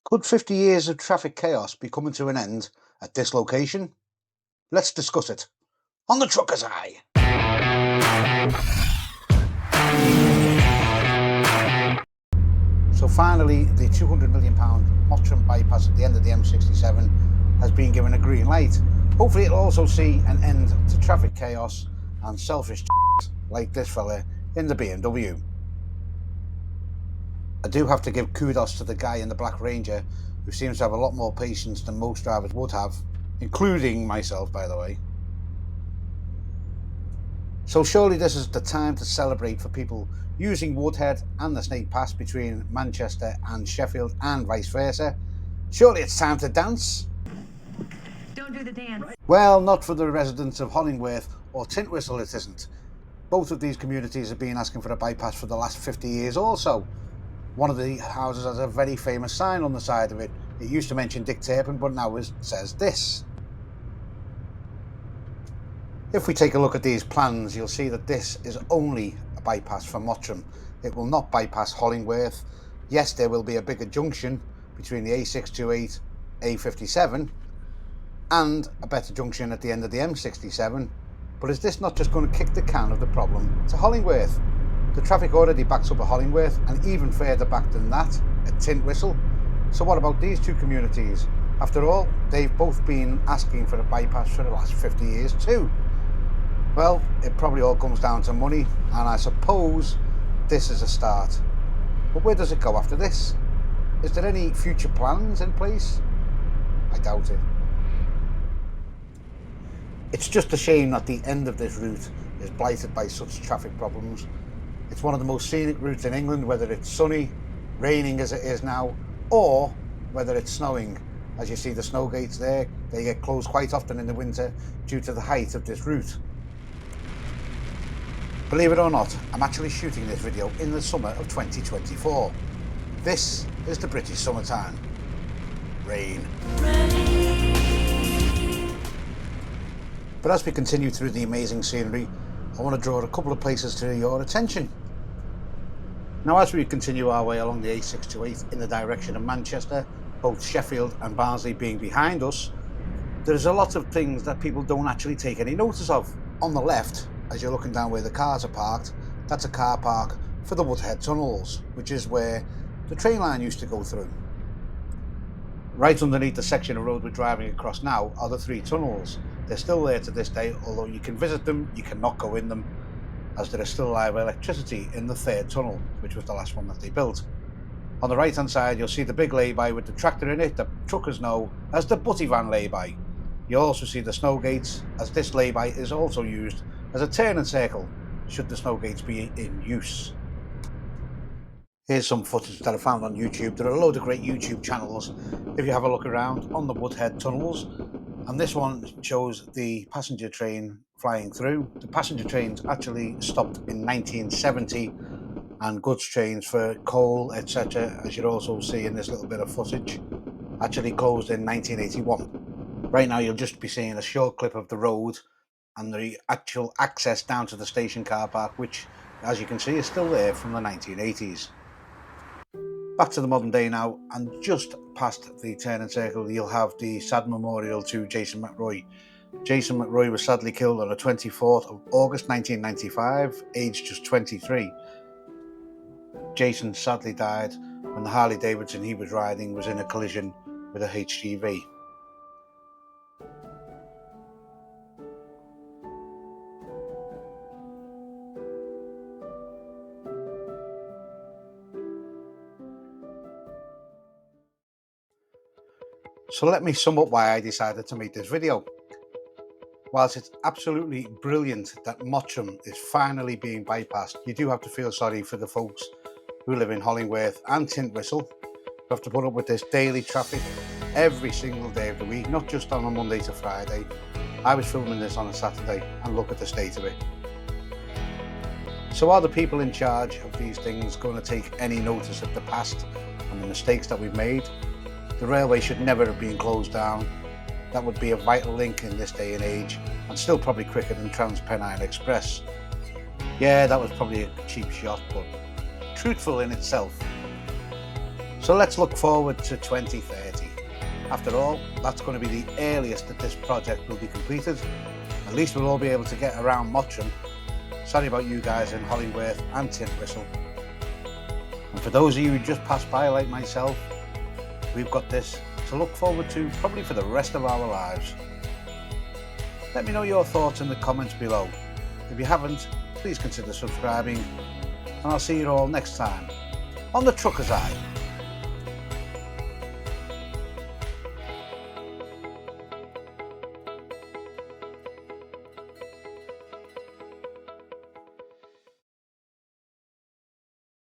Could 50 years of traffic chaos be coming to an end at this location? Let's discuss it on the Trucker's Eye. So finally, the £200 million Mottram bypass at the end of the M67 has been given a green light. Hopefully it'll also see an end to traffic chaos and selfish like this fella in the BMW. I do have to give kudos to the guy in the Black Ranger, who seems to have a lot more patience than most drivers would have, including myself, by the way. So surely this is the time to celebrate for people using Woodhead and the Snake Pass between Manchester and Sheffield and vice versa. Surely it's time to dance. Don't do the dance. Well, not for the residents of Hollingworth or Tintwistle it isn't. Both of these communities have been asking for a bypass for the last 50 years also. One of the houses has a very famous sign on the side of it. It used to mention Dick Turpin, but now it says this. If we take a look at these plans, you'll see that this is only a bypass for Mottram. It will not bypass Hollingworth. Yes, there will be a bigger junction between the A628, A57 and a better junction at the end of the M67, but is this not just going to kick the can of the problem to Hollingworth? The traffic already backs up at Hollingworth and even further back than that at Tintwistle. So what about these two communities? After all, they've both been asking for a bypass for the last 50 years too. Well, it probably all comes down to money, and I suppose this is a start. But where does it go after this? Is there any future plans in place? I doubt it. It's just a shame that the end of this route is blighted by such traffic problems. It's one of the most scenic routes in England, whether it's sunny, raining as it is now, or whether it's snowing. As you see the snow gates there, they get closed quite often in the winter due to the height of this route. Believe it or not, I'm actually shooting this video in the summer of 2024. This is the British summertime. Rain. But as we continue through the amazing scenery, I want to draw a couple of places to your attention. Now, as we continue our way along the A628 in the direction of Manchester, both Sheffield and Barnsley being behind us, there's a lot of things that people don't actually take any notice of. On the left, as you're looking down where the cars are parked, that's a car park for the Woodhead tunnels, which is where the train line used to go through. Right underneath the section of road we're driving across now are the three tunnels. They're still there to this day, although you can visit them, you cannot go in them, as there is still live electricity in the third tunnel, which was the last one that they built. On the right hand side you'll see the big lay-by with the tractor in it that truckers know as the butty van lay-by. You'll also see the snow gates, as this lay-by is also used as a turning circle, should the snow gates be in use. Here's some footage that I found on YouTube. There are a load of great YouTube channels if you have a look around on the Woodhead tunnels, and this one shows the passenger train flying through. The passenger trains actually stopped in 1970, and goods trains for coal, etc., as you'll also see in this little bit of footage, actually closed in 1981. Right now you'll just be seeing a short clip of the road and the actual access down to the station car park, which, as you can see, is still there from the 1980s. Back to the modern day now, and just past the turning circle you'll have the sad memorial to Jason McRoy. Jason McRoy was sadly killed on the 24th of August 1995, aged just 23. Jason sadly died when the Harley Davidson he was riding was in a collision with a HGV. So let me sum up why I decided to make this video. Whilst it's absolutely brilliant that Mottram is finally being bypassed, you do have to feel sorry for the folks who live in Hollingworth and Tintwistle, who have to put up with this daily traffic every single day of the week, not just on a Monday to Friday. I was filming this on a Saturday, and look at the state of it. So are the people in charge of these things going to take any notice of the past and the mistakes that we've made? The railway should never have been closed down. That would be a vital link in this day and age, and still probably quicker than Trans Pennine Express. Yeah, that was probably a cheap shot, but truthful in itself. So let's look forward to 2030. After all, that's going to be the earliest that this project will be completed. At least we'll all be able to get around Mottram. Sorry about you guys in Hollingworth and Tinwhistle. And for those of you who just passed by like myself, we've got this to look forward to probably for the rest of our lives. Let me know your thoughts in the comments below. If you haven't, please consider subscribing, and I'll see you all next time on The Trucker's Eye.